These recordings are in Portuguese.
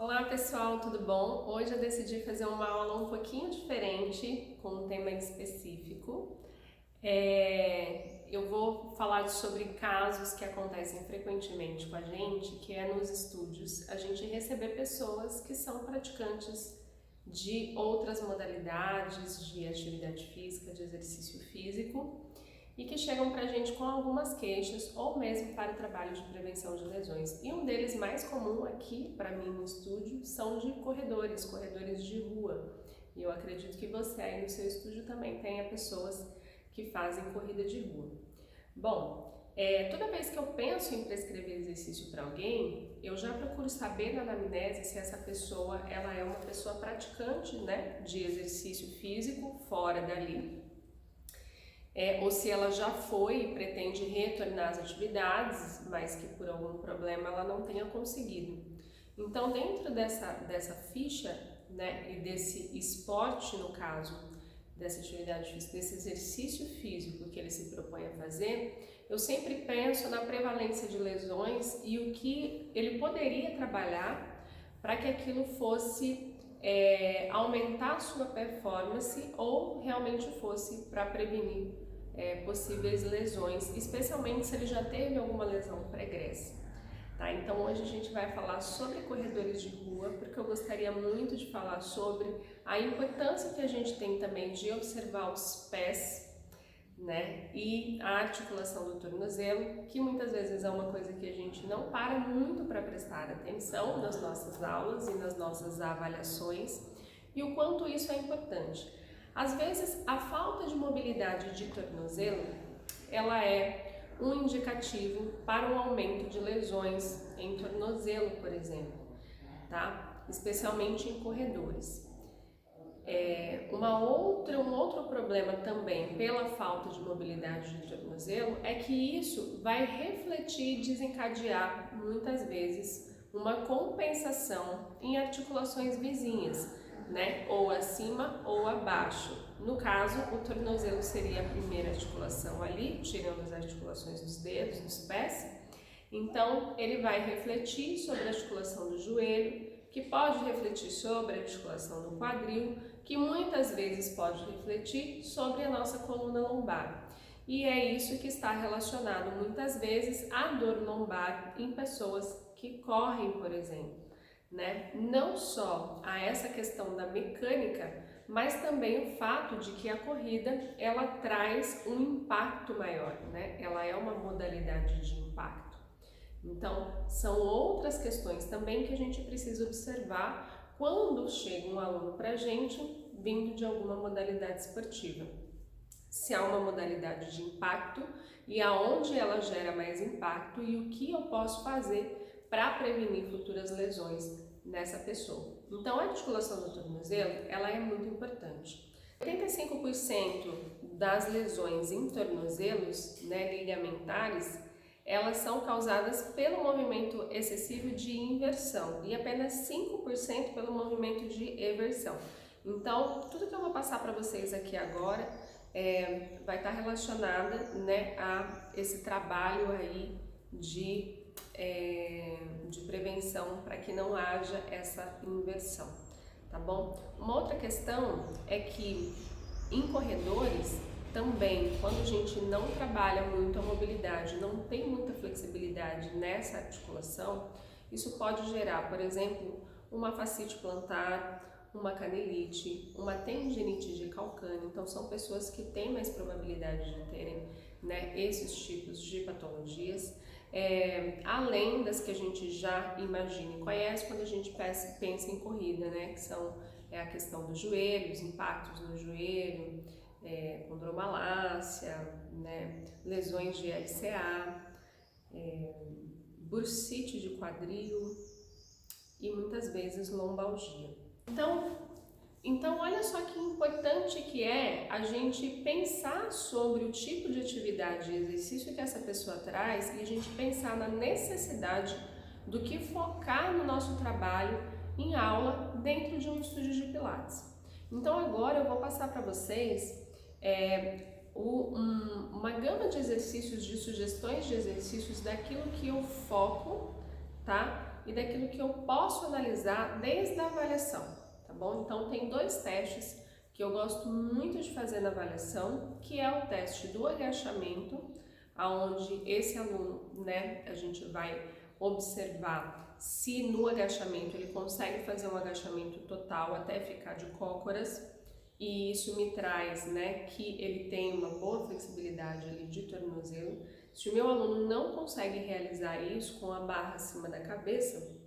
Olá pessoal, tudo bom? Hoje eu decidi fazer uma aula um pouquinho diferente, com um tema específico. Eu vou falar sobre casos que acontecem frequentemente com a gente, que é nos estúdios, a gente receber pessoas que são praticantes de outras modalidades de atividade física, de exercício físico, e que chegam para a gente com algumas queixas ou mesmo para o trabalho de prevenção de lesões. E um deles mais comum aqui para mim no estúdio são de corredores de rua. E eu acredito que você aí no seu estúdio também tenha pessoas que fazem corrida de rua. Bom, toda vez que eu penso em prescrever exercício para alguém, eu já procuro saber na anamnese se essa pessoa ela é uma pessoa praticante, né, de exercício físico fora dali, ou se ela já foi e pretende retornar às atividades, mas que por algum problema ela não tenha conseguido. Então, dentro dessa ficha, né, e desse esporte, no caso, dessa atividade física, desse exercício físico que ele se propõe a fazer, eu sempre penso na prevalência de lesões e o que ele poderia trabalhar para que aquilo fosse aumentar a sua performance ou realmente fosse para prevenir possíveis lesões, especialmente se ele já teve alguma lesão pregressa. Tá? Então hoje a gente vai falar sobre corredores de rua, porque eu gostaria muito de falar sobre a importância que a gente tem também de observar os pés, né, e a articulação do tornozelo, que muitas vezes é uma coisa que a gente não para muito para prestar atenção nas nossas aulas e nas nossas avaliações, e o quanto isso é importante. Às vezes, a falta de mobilidade de tornozelo, ela é um indicativo para o aumento de lesões em tornozelo, por exemplo, tá? Especialmente em corredores. Um outro problema também pela falta de mobilidade de tornozelo é que isso vai refletir e desencadear muitas vezes uma compensação em articulações vizinhas, né? Ou acima ou abaixo. No caso, o tornozelo seria a primeira articulação ali, tirando as articulações dos dedos, dos pés. Então, ele vai refletir sobre a articulação do joelho, que pode refletir sobre a articulação do quadril, que muitas vezes pode refletir sobre a nossa coluna lombar. E é isso que está relacionado muitas vezes à dor lombar em pessoas que correm, por exemplo, né? Não só a essa questão da mecânica, mas também o fato de que a corrida ela traz um impacto maior, né? Ela é uma modalidade de impacto. Então, são outras questões também que a gente precisa observar quando chega um aluno para a gente vindo de alguma modalidade esportiva. Se há uma modalidade de impacto e aonde ela gera mais impacto e o que eu posso fazer para prevenir futuras lesões nessa pessoa. Então, a articulação do tornozelo, ela é muito importante. 85% das lesões em tornozelos, né, ligamentares, elas são causadas pelo movimento excessivo de inversão e apenas 5% pelo movimento de eversão. Então, tudo que eu vou passar para vocês aqui agora vai estar relacionada, né, a esse trabalho aí de prevenção para que não haja essa inversão, tá bom? Uma outra questão é que em corredores também, quando a gente não trabalha muito a mobilidade, não tem muita flexibilidade nessa articulação, isso pode gerar, por exemplo, uma fascite plantar, uma canelite, uma tendinite de calcâneo. Então são pessoas que têm mais probabilidade de terem, né, esses tipos de patologias, além das que a gente já imagina e conhece quando a gente pensa em corrida, né, que são a questão do joelho, os impactos no joelho, condromalácia, né, lesões de LCA, bursite de quadril e muitas vezes lombalgia. Então olha só que importante que é a gente pensar sobre o tipo de atividade e exercício que essa pessoa traz e a gente pensar na necessidade do que focar no nosso trabalho em aula dentro de um estúdio de Pilates. Então agora eu vou passar para vocês uma gama de exercícios, de sugestões de exercícios daquilo que eu foco, tá? e daquilo que eu posso analisar desde a avaliação, tá bom? Então tem 2 testes que eu gosto muito de fazer na avaliação, que é o teste do agachamento, aonde esse aluno, né, a gente vai observar se no agachamento ele consegue fazer um agachamento total até ficar de cócoras, e isso me traz, né, que ele tem uma boa flexibilidade ali de tornozelo. Se o meu aluno não consegue realizar isso com a barra acima da cabeça,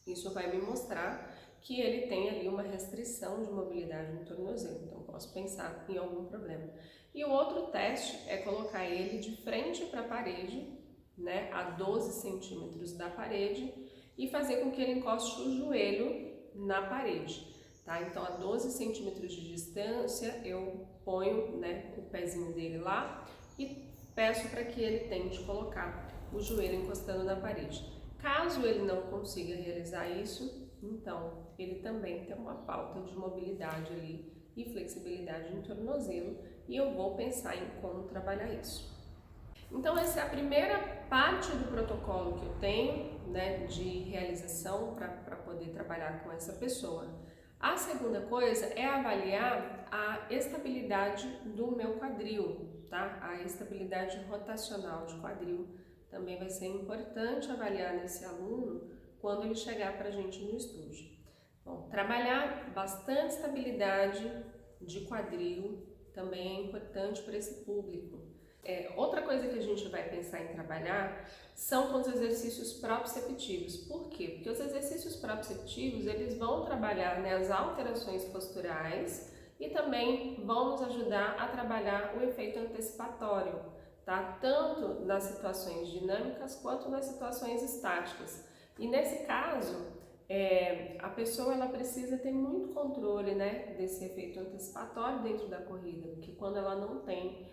isso vai me mostrar que ele tem ali uma restrição de mobilidade no tornozelo, então posso pensar em algum problema. E o outro teste é colocar ele de frente para a parede, né, a 12 centímetros da parede, e fazer com que ele encoste o joelho na parede. Tá? Então, a 12 centímetros de distância, eu ponho, né, o pezinho dele lá e peço para que ele tente colocar o joelho encostando na parede. Caso ele não consiga realizar isso, então ele também tem uma falta de mobilidade ali e flexibilidade no tornozelo, e eu vou pensar em como trabalhar isso. Então, essa é a primeira parte do protocolo que eu tenho, né, de realização para poder trabalhar com essa pessoa. A segunda coisa é avaliar a estabilidade do meu quadril, tá? A estabilidade rotacional de quadril também vai ser importante avaliar nesse aluno quando ele chegar para a gente no estúdio. Bom, trabalhar bastante estabilidade de quadril também é importante para esse público. Outra coisa que a gente vai pensar em trabalhar são com os exercícios proprioceptivos. Por quê? Porque os exercícios proprioceptivos, eles vão trabalhar, né, as alterações posturais e também vão nos ajudar a trabalhar o efeito antecipatório, tá? Tanto nas situações dinâmicas quanto nas situações estáticas. E nesse caso, a pessoa ela precisa ter muito controle, né, desse efeito antecipatório dentro da corrida, porque quando ela não tem,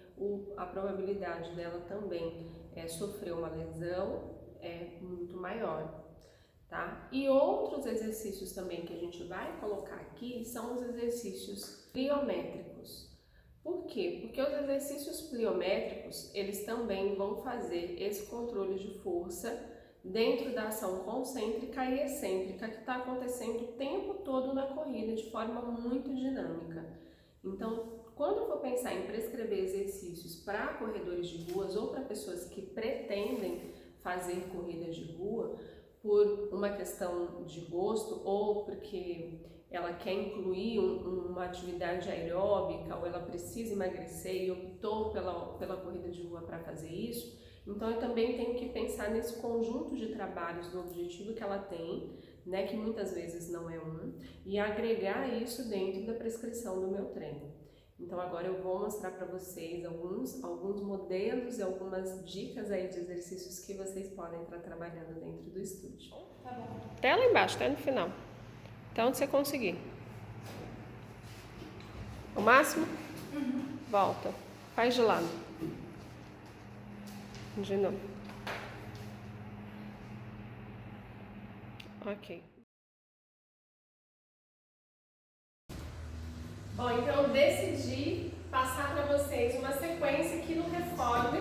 a probabilidade dela também sofrer uma lesão é muito maior, tá? E outros exercícios também que a gente vai colocar aqui são os exercícios pliométricos. Por quê? Porque os exercícios pliométricos, eles também vão fazer esse controle de força dentro da ação concêntrica e excêntrica que está acontecendo o tempo todo na corrida de forma muito dinâmica. Então, quando eu for pensar em prescrever exercícios para corredores de ruas ou para pessoas que pretendem fazer corridas de rua por uma questão de gosto ou porque ela quer incluir uma atividade aeróbica ou ela precisa emagrecer e optou pela corrida de rua para fazer isso, então eu também tenho que pensar nesse conjunto de trabalhos do objetivo que ela tem, né, que muitas vezes não é e agregar isso dentro da prescrição do meu treino. Então agora eu vou mostrar para vocês alguns modelos e algumas dicas aí de exercícios que vocês podem estar trabalhando dentro do estúdio. Tá bom. Até lá embaixo, até no final. Até onde você conseguir. O máximo? Volta. Faz de lado. De novo. Ok. Bom, então eu decidi passar para vocês uma sequência aqui no Reforme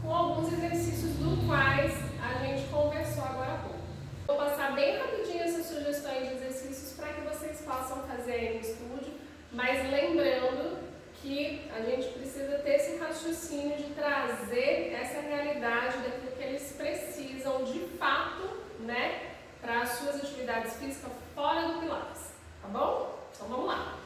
com alguns exercícios do quais a gente conversou agora há pouco. Vou passar bem rapidinho essas sugestões de exercícios para que vocês possam fazer aí no estúdio, mas lembrando que a gente precisa ter esse raciocínio de trazer essa realidade daquilo que eles precisam de fato, né, para as suas atividades físicas fora do Pilates, tá bom? Então vamos lá!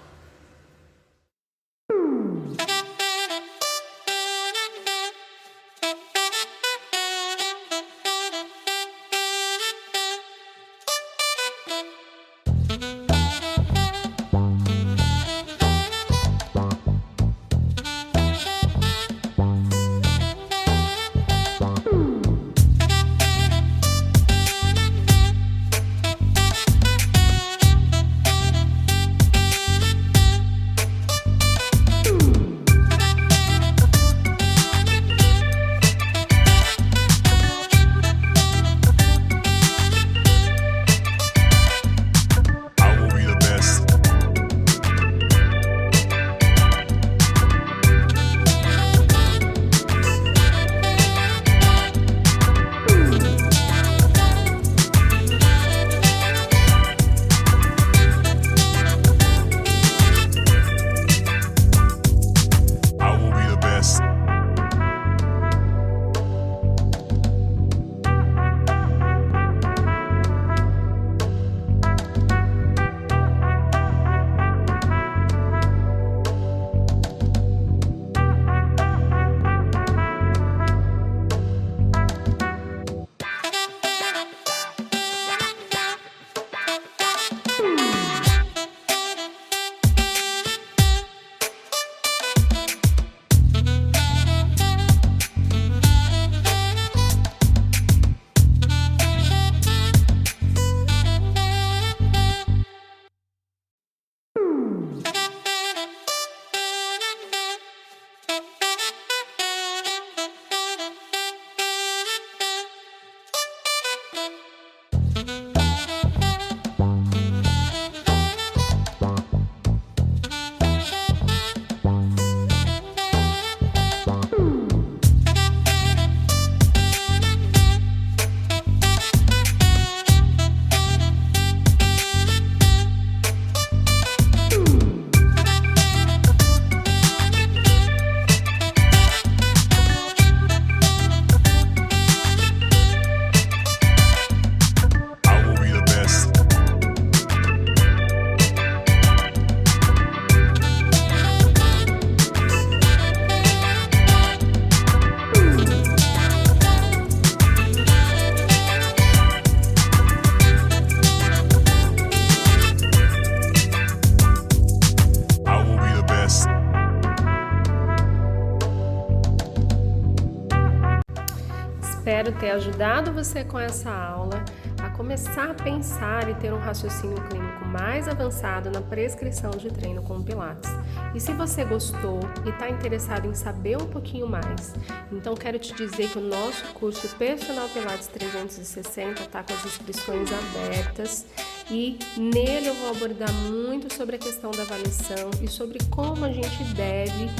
espero ter ajudado você com essa aula a começar a pensar e ter um raciocínio clínico mais avançado na prescrição de treino com Pilates. E se você gostou e está interessado em saber um pouquinho mais, então quero te dizer que o nosso curso Personal Pilates 360 está com as inscrições abertas e nele eu vou abordar muito sobre a questão da avaliação e sobre como a gente deve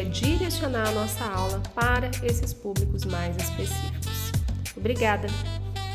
direcionar a nossa aula para esses públicos mais específicos. Obrigada!